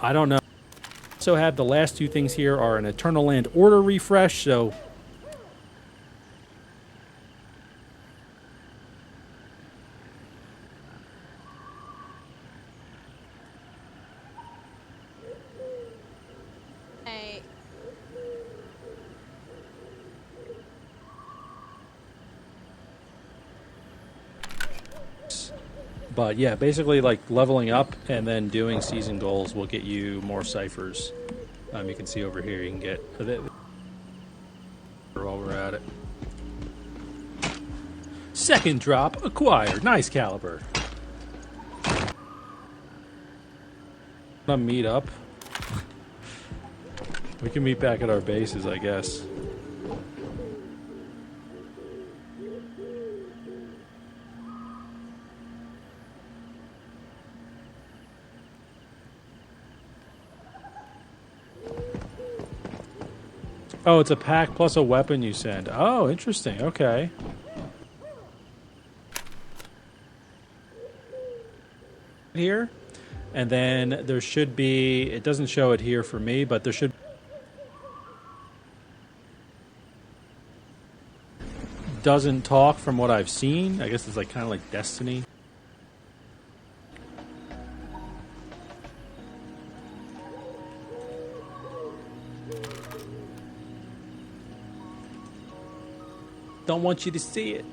I don't know. Also have the last two things here are an Eternal Land order refresh, so Hey, but yeah, basically like leveling up and then doing season goals will get you more ciphers. You can see over here you can get while we're at it. Second drop acquired. Nice caliber. Wanna meet up? We can meet back at our bases, I guess. Oh, it's a pack plus a weapon you send. Oh, interesting. Okay. Here. And then there should be, it doesn't show it here for me, but there should, doesn't talk from what I've seen. I guess it's like kind of like Destiny. Don't want you to see it.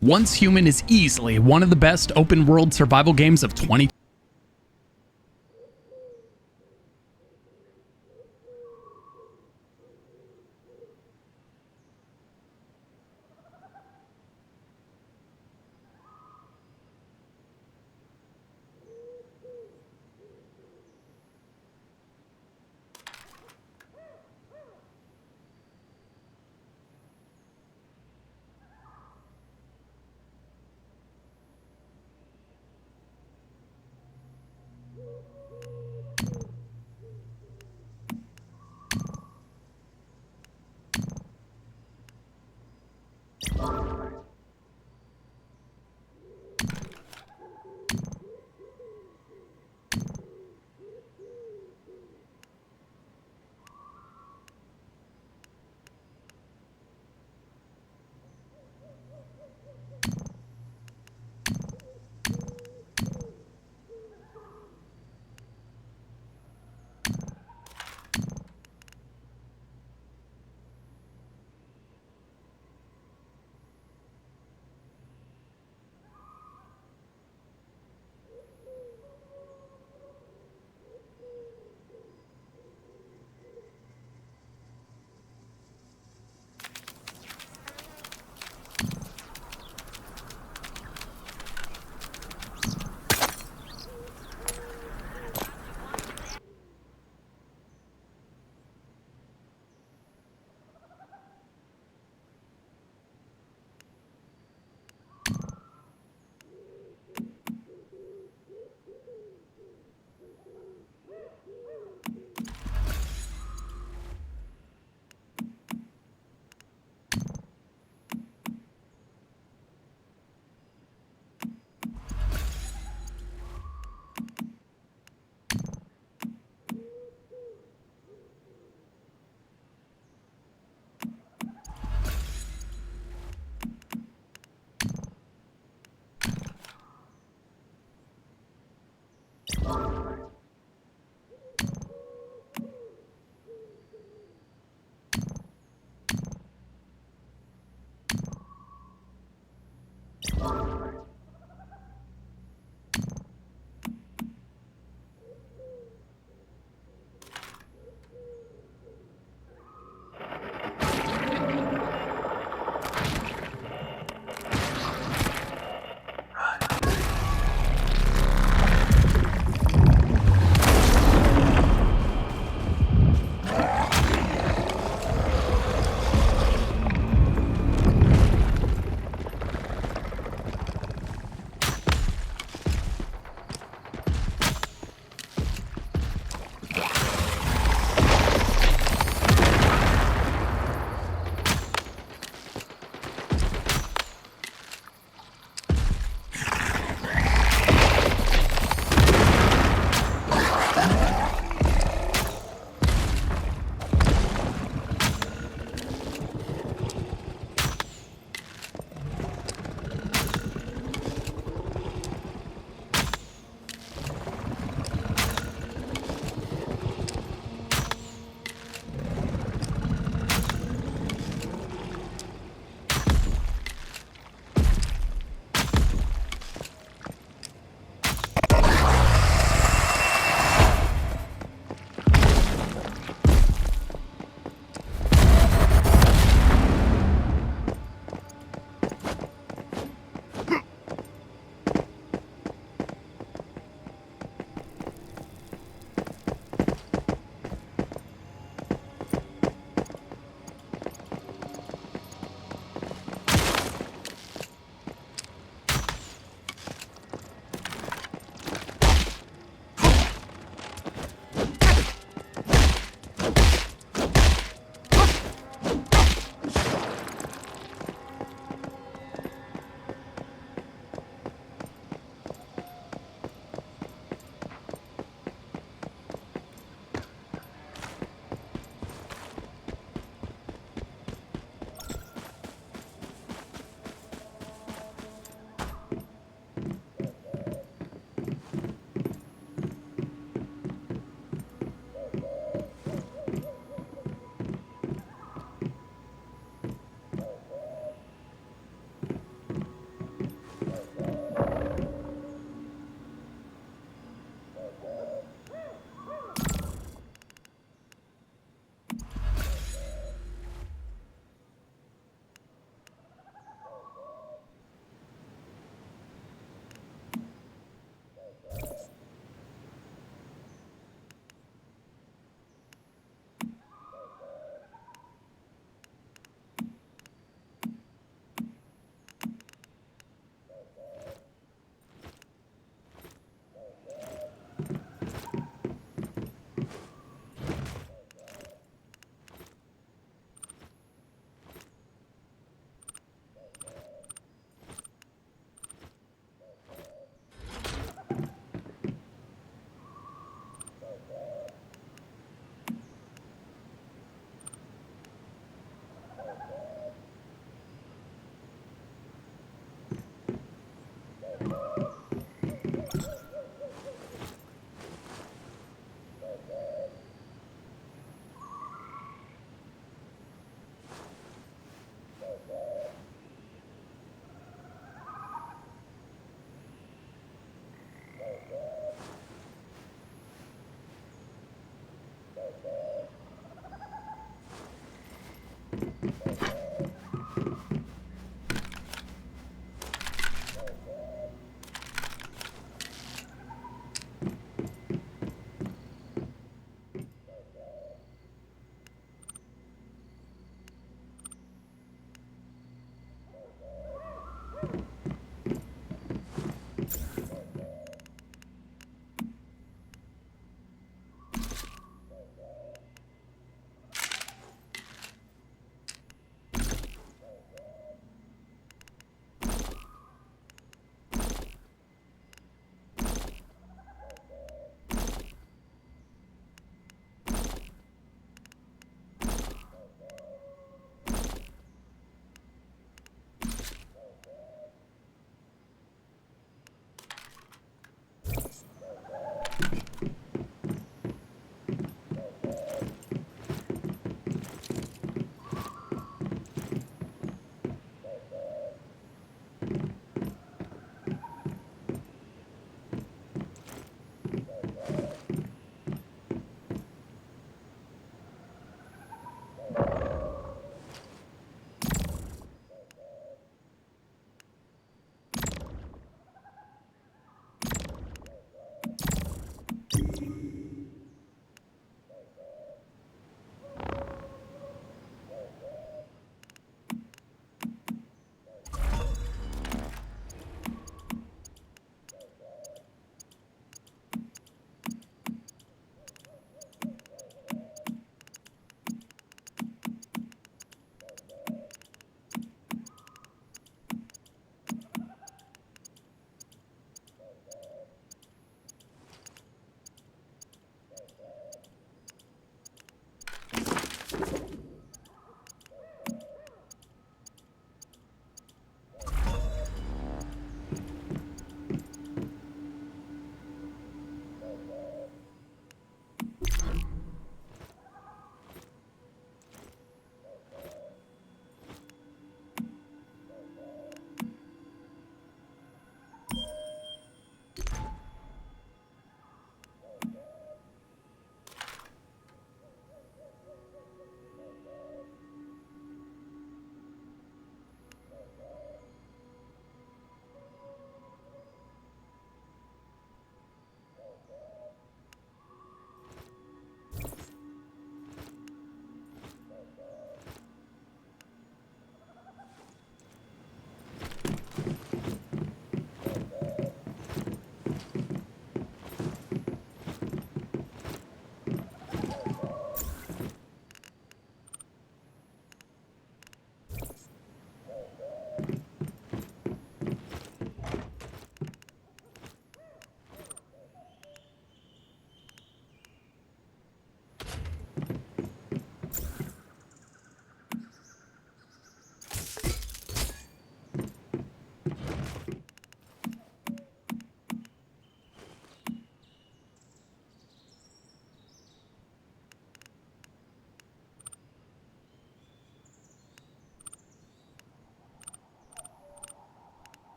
Once Human is easily one of the best open-world survival games of 2020.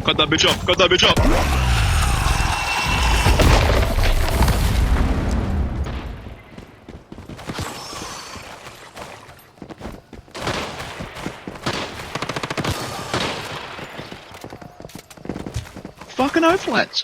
Cut that bitch up. Cut that bitch up. Fucking O-flats.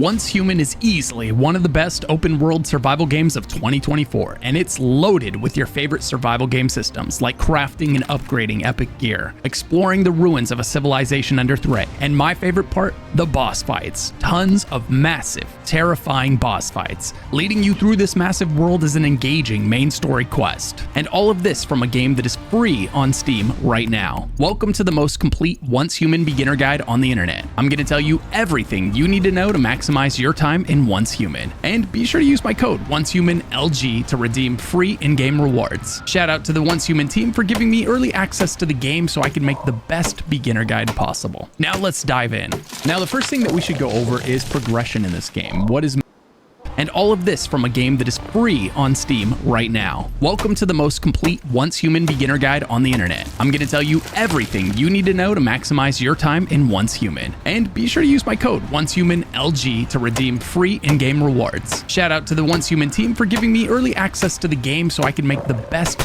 Once Human is easily one of the best open-world survival games of 2024, and it's loaded with your favorite survival game systems like crafting and upgrading epic gear, exploring the ruins of a civilization under threat, and my favorite part, the boss fights. Tons of massive, terrifying boss fights. Leading you through this massive world is an engaging main story quest. And all of this from a game that is free on Steam right now. Welcome to the most complete Once Human beginner guide on the internet. I'm going to tell you everything you need to know to maximize your time in Once Human. And be sure to use my code ONCEHUMANLG to redeem free in-game rewards. Shout out to the Once Human team for giving me early access to the game so I can make the best beginner guide possible. Now let's dive in. Now the first thing that we should go over is progression in this game. What is and all of this from a game that is free on Steam right now. Welcome to the most complete Once Human beginner guide on the internet. I'm going to tell you everything you need to know to maximize your time in Once Human. And be sure to use my code ONCEHUMANLG to redeem free in-game rewards. Shout out to the Once Human team for giving me early access to the game so I can make the best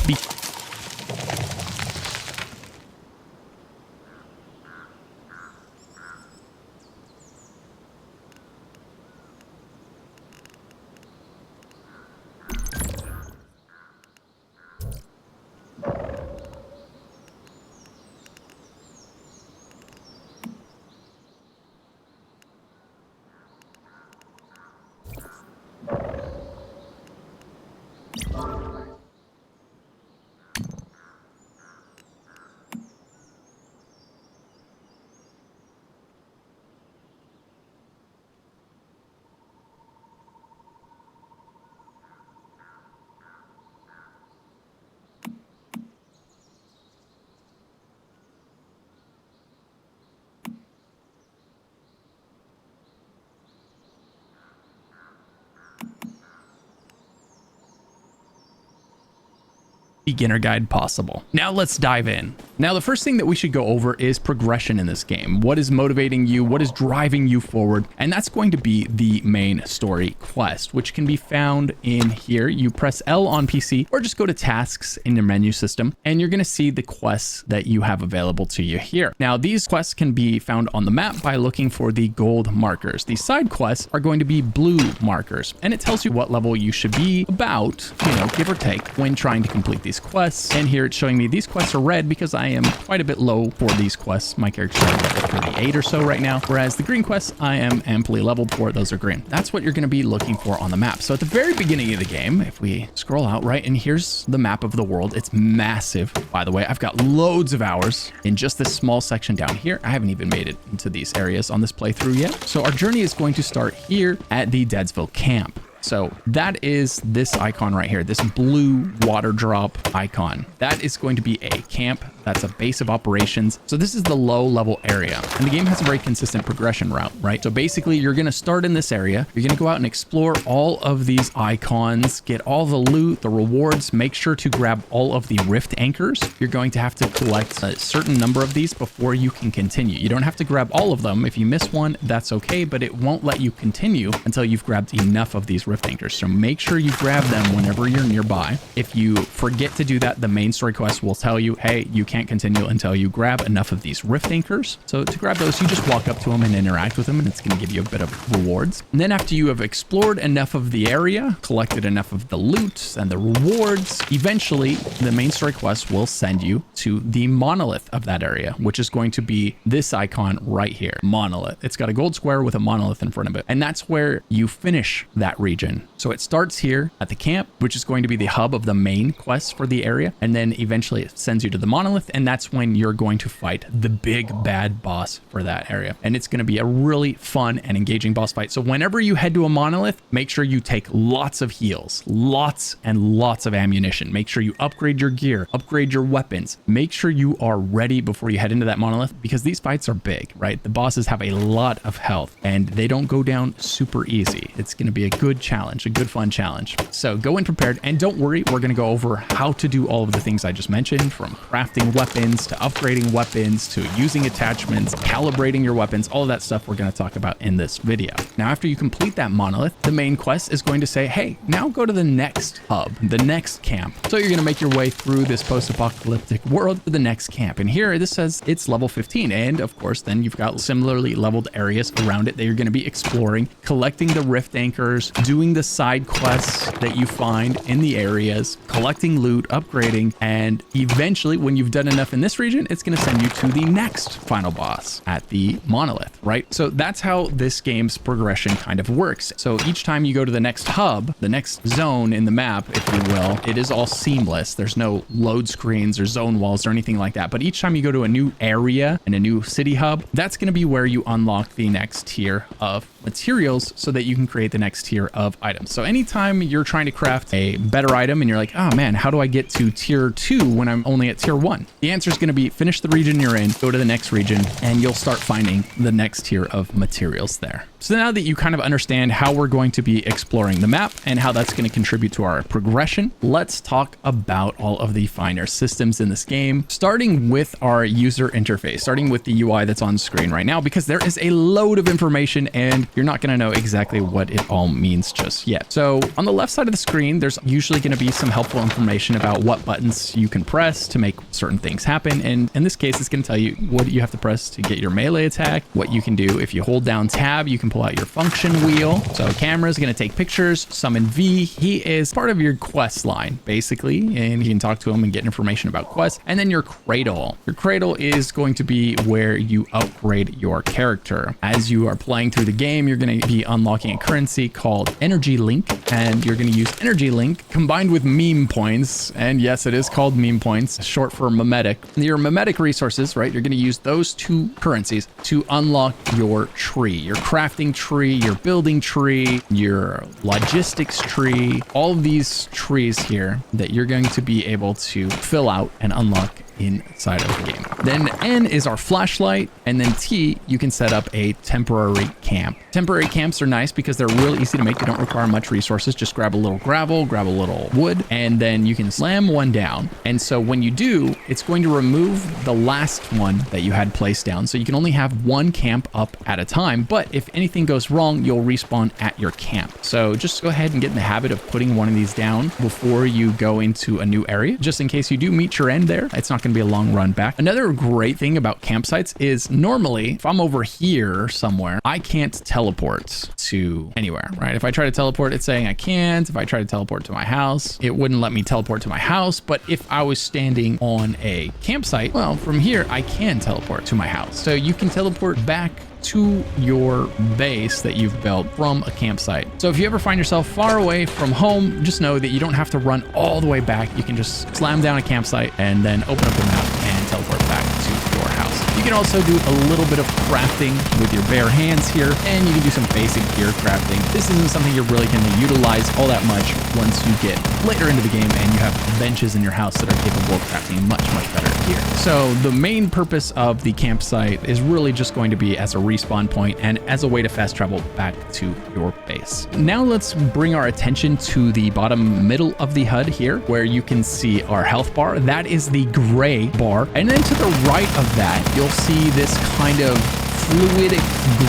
beginner guide possible. Now let's dive in. Now, the first thing that we should go over is progression in this game. What is motivating you? What is driving you forward? And that's going to be the main story quest, which can be found in here. You press L on PC or just go to tasks in your menu system, and you're going to see the quests that you have available to you here. Now, these quests can be found on the map by looking for the gold markers. The side quests are going to be blue markers, and it tells you what level you should be about, give or take, when trying to complete these quests. And here it's showing me these quests are red because I am quite a bit low for these quests. My character's at level 38 or so right now, whereas the green quests I am amply leveled for. Those are green. That's what you're going to be looking for on the map. So at the very beginning of the game, if we scroll out, right, and here's the map of the world. It's massive, by the way. I've got loads of hours in just this small section down here. I haven't even made it into these areas on this playthrough yet. So our journey is going to start here at the Deadsville camp. So that is this icon right here, this blue water drop icon. That is going to be a camp. That's a base of operations. So this is the low level area, and the game has a very consistent progression route, right? So basically you're going to start in this area. You're going to go out and explore all of these icons, get all the loot, the rewards, make sure to grab all of the rift anchors. You're going to have to collect a certain number of these before you can continue. You don't have to grab all of them. If you miss one, that's okay, but it won't let you continue until you've grabbed enough of these rift anchors. So make sure you grab them whenever you're nearby. If you forget to do that, the main story quest will tell you, hey, you can't continue until you grab enough of these rift anchors. So to grab those, you just walk up to them and interact with them, and it's going to give you a bit of rewards. And then after you have explored enough of the area, collected enough of the loot and the rewards, eventually the main story quest will send you to the monolith of that area, which is going to be this icon right here, monolith. It's got a gold square with a monolith in front of it, and that's where you finish that region. So it starts here at the camp, which is going to be the hub of the main quest for the area, and then eventually it sends you to the monolith, and that's when you're going to fight the big bad boss for that area. And it's going to be a really fun and engaging boss fight. So whenever you head to a monolith, make sure you take lots of heals, lots and lots of ammunition. Make sure you upgrade your gear, upgrade your weapons. Make sure you are ready before you head into that monolith, because these fights are big, right? The bosses have a lot of health and they don't go down super easy. It's going to be a good challenge, a good fun challenge. So go in prepared, and don't worry, we're going to go over how to do all of the things I just mentioned, from crafting weapons to upgrading weapons to using attachments, calibrating your weapons. All of that stuff we're going to talk about in this video. Now, after you complete that monolith, the main quest is going to say, hey, now go to the next hub, the next camp. So you're going to make your way through this post-apocalyptic world to the next camp. And here this says it's level 15. And of course, then you've got similarly leveled areas around it that you're going to be exploring, collecting the rift anchors, doing the side quests that you find in the areas, collecting loot, upgrading, and eventually when you've done enough in this region, it's going to send you to the next final boss at the monolith, right? So that's how this game's progression kind of works. So each time you go to the next hub, the next zone in the map, if you will, it is all seamless. There's no load screens or zone walls or anything like that. But each time you go to a new area and a new city hub, that's going to be where you unlock the next tier of materials so that you can create the next tier of items. So anytime you're trying to craft a better item and you're like, oh man, how do I get to tier 2 when I'm only at tier 1? The answer is going to be finish the region you're in, go to the next region, and you'll start finding the next tier of materials there. So now that you kind of understand how we're going to be exploring the map and how that's going to contribute to our progression, let's talk about all of the finer systems in this game, starting with our user interface, starting with the UI that's on screen right now, because there is a load of information and you're not going to know exactly what it all means just yet. So on the left side of the screen, there's usually going to be some helpful information about what buttons you can press to make certain things happen. And in this case, it's going to tell you what you have to press to get your melee attack, what you can do. If you hold down tab, you can pull out your function wheel. So camera is going to take pictures. Summon V, he is part of your quest line, basically, and you can talk to him and get information about quests. And then your cradle. Your cradle is going to be where you upgrade your character. As you are playing through the game, you're going to be unlocking a currency called Energy Link, and you're going to use Energy Link combined with meme points. And yes, it is called meme points, short for memetic. Your memetic resources, right? You're going to use those two currencies to unlock your tree, your crafting tree, your building tree, your logistics tree, all of these trees here that you're going to be able to fill out and unlock inside of the game. Then N is our flashlight, and then T, you can set up a temporary camp. Temporary camps are nice because they're real easy to make. They don't require much resources. resources, just grab a little gravel, grab a little wood, and then you can slam one down. And so when you do, it's going to remove the last one that you had placed down. So you can only have one camp up at a time, but if anything goes wrong, you'll respawn at your camp. So just go ahead and get in the habit of putting one of these down before you go into a new area, just in case you do meet your end there. It's not going to be a long run back. Another great thing about campsites is normally if I'm over here somewhere, I can't teleport to anywhere, right? If I try to teleport, it's saying I can't. If I try to teleport to my house, it wouldn't let me teleport to my house. But if I was standing on a campsite, well, from here, I can teleport to my house. So you can teleport back to your base that you've built from a campsite. So if you ever find yourself far away from home, just know that you don't have to run all the way back. You can just slam down a campsite and then open up the map and teleport back to your house. You can also do a little bit of crafting with your bare hands here, and you can do some basic gear crafting. This isn't something you're really going to utilize all that much once you get later into the game and you have benches in your house that are capable of crafting much better gear. So the main purpose of the campsite is really just going to be as a respawn point and as a way to fast travel back to your base. Now let's bring our attention to the bottom middle of the HUD here, where you can see our health bar. That is the gray bar. And then to the right of that, you'll see this kind of fluidic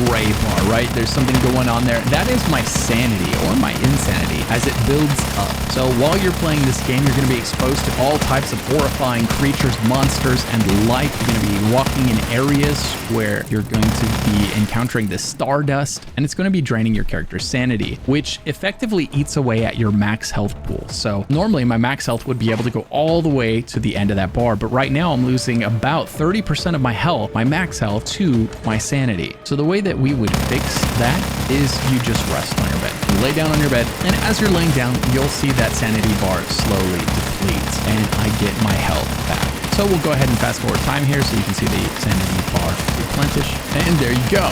gray bar, right? There's something going on there. That is my sanity or my insanity as it builds up. So while you're playing this game, you're going to be exposed to all types of horrifying creatures, monsters, and life. You're going to be walking in areas where you're going to be encountering the stardust, and it's going to be draining your character's sanity, which effectively eats away at your max health pool. So normally my max health would be able to go all the way to the end of that bar, but right now I'm losing about 30% of my health, my max health, to my sanity. So the way that we would fix that is you just rest on your bed. You lay down on your bed, and as you're laying down, you'll see that sanity bar slowly deplete, and I get my health back. So we'll go ahead and fast forward time here so you can see the sanity bar replenish. And there you go.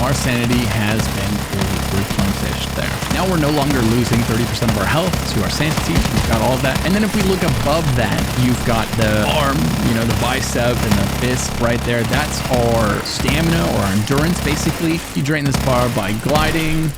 Our sanity has been fully replenished there. Now we're no longer losing 30% of our health to our sanity. We've got all of that. And then if we look above that, you've got the arm, you know, the bicep and the fist right there. That's our stamina or our endurance, basically. You drain this bar by gliding,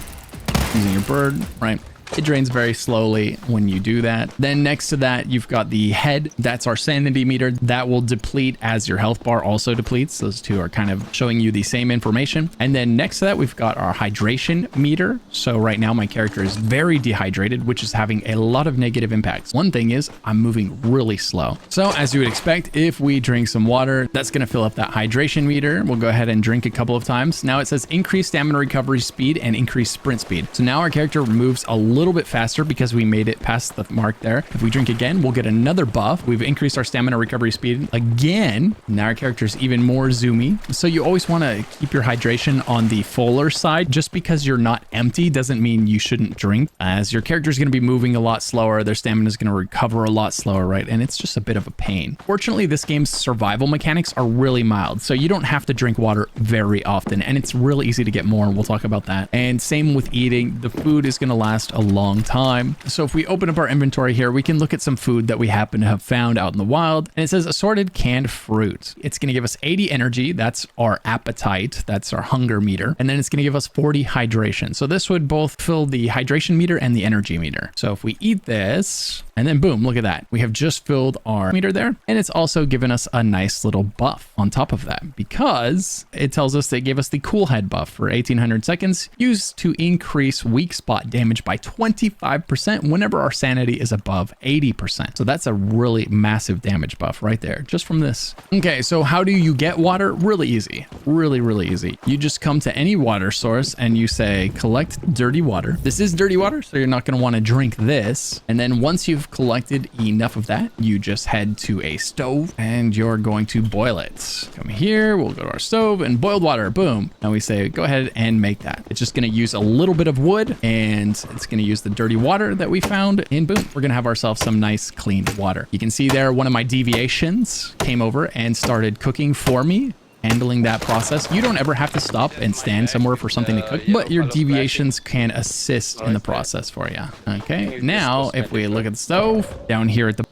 using your bird, right? It drains very slowly when you do that. Then next to that, you've got the head. That's our sanity meter. That will deplete as your health bar also depletes. Those two are kind of showing you the same information. And then next to that, we've got our hydration meter. So right now my character is very dehydrated, which is having a lot of negative impacts. One thing is I'm moving really slow. So as you would expect, if we drink some water, that's going to fill up that hydration meter. We'll go ahead and drink a couple of times. Now it says increase stamina recovery speed and increase sprint speed. So now our character moves a little bit faster because we made it past the mark there. If we drink again, we'll get another buff. We've increased our stamina recovery speed again. Now our character is even more zoomy. So you always want to keep your hydration on the fuller side. Just because you're not empty doesn't mean you shouldn't drink, as your character is going to be moving a lot slower. Their stamina is going to recover a lot slower, right? And it's just a bit of a pain. Fortunately, this game's survival mechanics are really mild, so you don't have to drink water very often, and it's really easy to get more, and we'll talk about that. And same with eating. The food is going to last a long time. So if we open up our inventory here, we can look at some food that we happen to have found out in the wild, and it says assorted canned fruit. It's going to give us 80 energy. That's our appetite. That's our hunger meter. And then it's going to give us 40 hydration. So this would both fill the hydration meter and the energy meter. So if we eat this, and then boom, look at that. We have just filled our meter there. And it's also given us a nice little buff on top of that, because it tells us they gave us the cool head buff for 1800 seconds, used to increase weak spot damage by 25% whenever our sanity is above 80%. So that's a really massive damage buff right there, just from this. Okay, so how do you get water? Really easy. Really easy. You just come to any water source and you say, collect dirty water. This is dirty water, so you're not going to want to drink this. And then once you've collected enough of that, you just head to a stove and you're going to boil it. Come here, we'll go to our stove and boiled water, boom. Now we say, go ahead and make that. It's just going to use a little bit of wood, and it's going to use the dirty water that we found, and boom, we're going to have ourselves some nice clean water. You can see there, one of my deviations came over and started cooking for me, handling that process. You don't ever have to stop and stand somewhere for something to cook, but your deviations can assist in the process for you. Okay, now if we look at the stove down here at the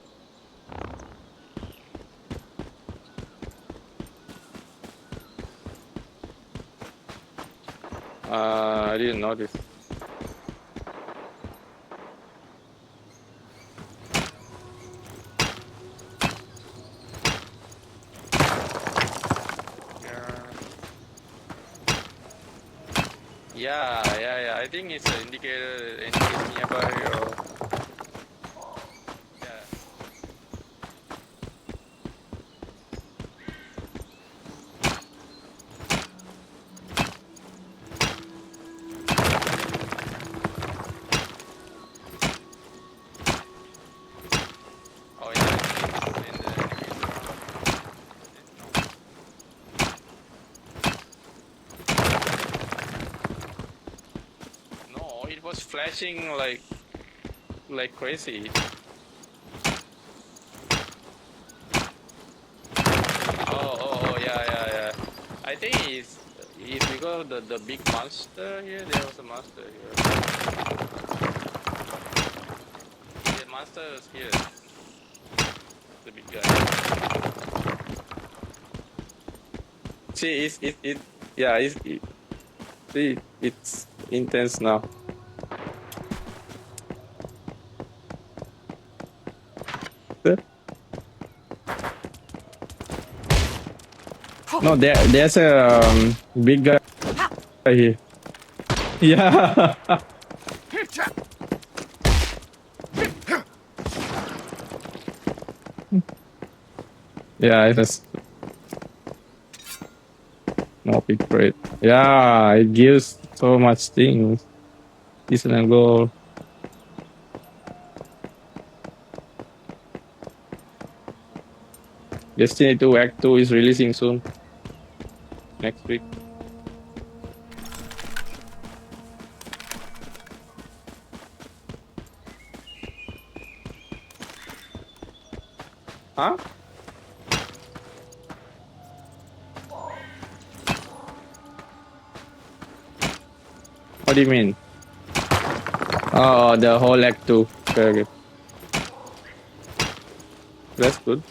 I didn't notice. Yeah. I think it's an indicator nearby or yeah. Oh yeah, I think it's in the indicator. No, it was flashing like crazy. Oh, yeah. I think it's because the big monster here. There was a monster here. The monster is here. The big guy. See, see, it's intense now. No, there's a big guy here. Yeah. Yeah, it is. No big great. Yeah, it gives so much things. Decent goal. Destiny 2 Act 2 is releasing soon. Next week. Huh? What do you mean? Oh, the whole Act 2. Very good. That's good.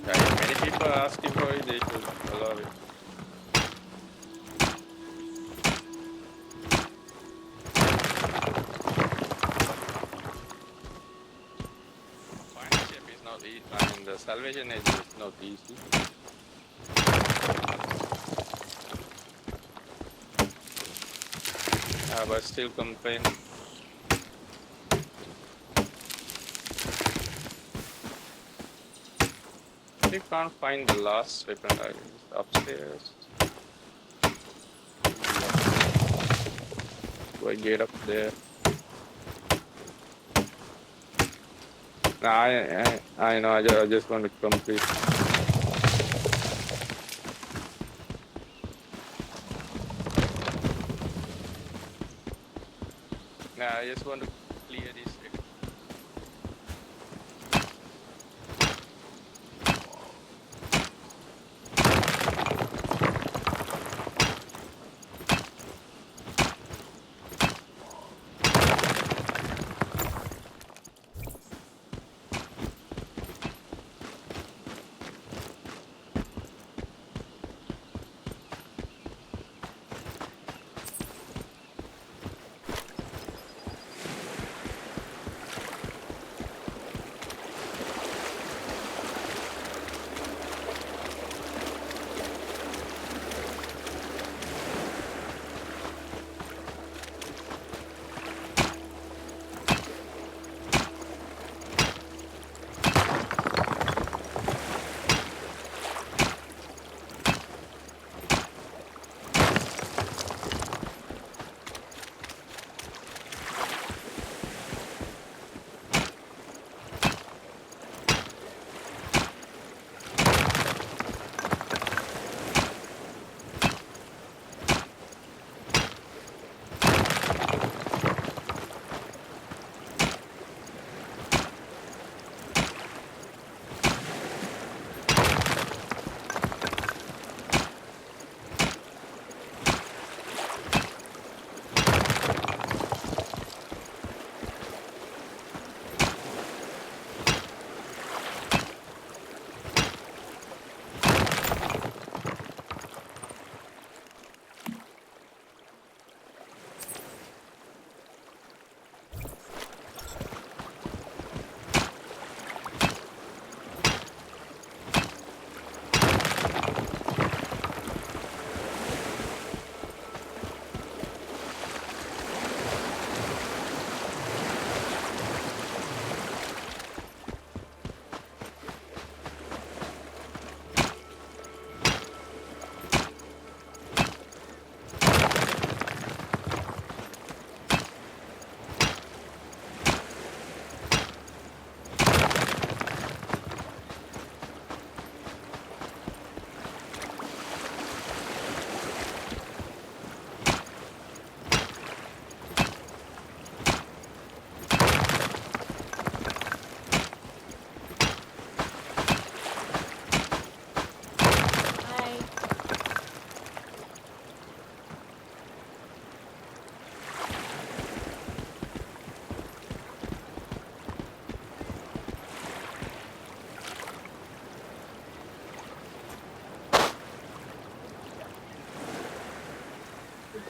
Yeah, if many people are asking for it, they should allow it. Partnership is not easy. I mean, the Salvation Edge is not easy. But still complain. You can't find the last weapon. It's upstairs. Do I get up there? Nah, I know. I just want to complete. Nah, I just want to clear this.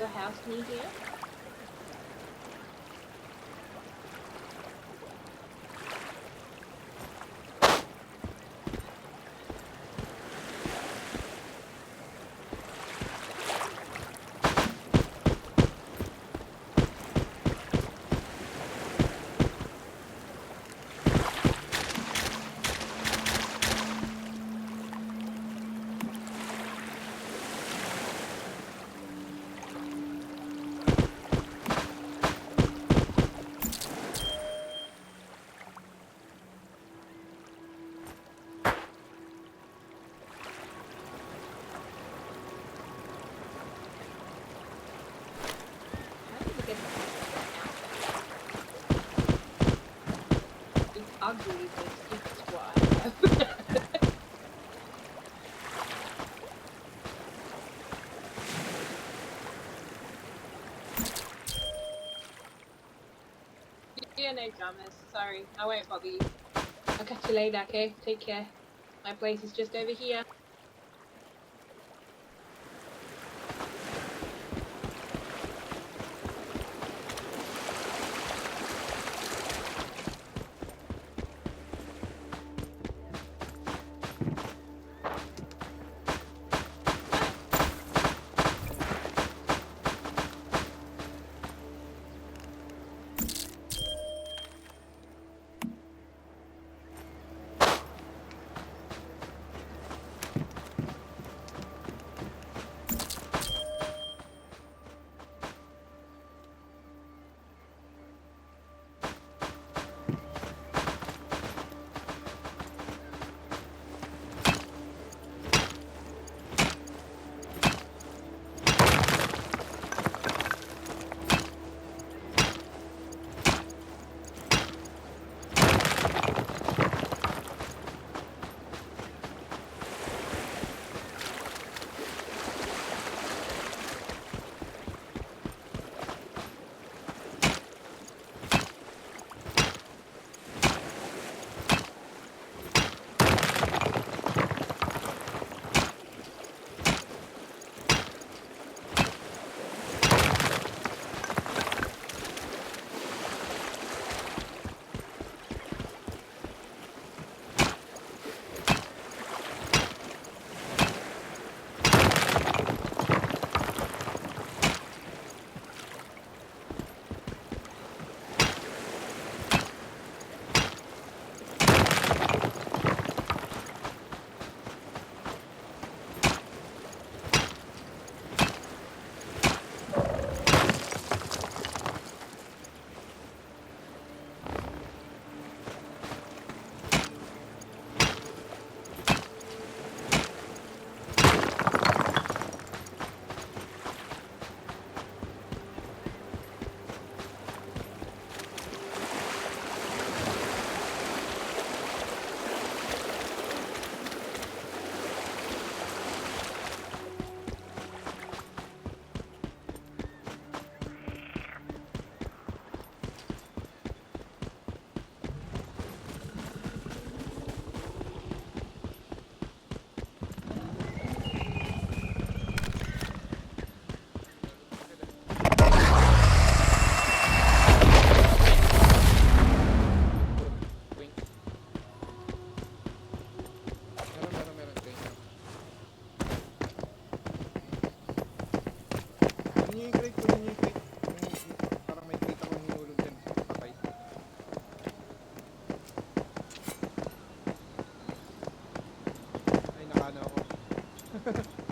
your house near here? Ugly, but it's what I have. Yeah, no dramas. Sorry, I won't bother you. I'll catch you later, okay? Take care. My place is just over here.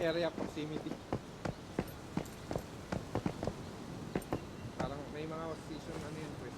Area proximity. Parang may mga season ano yun, pre.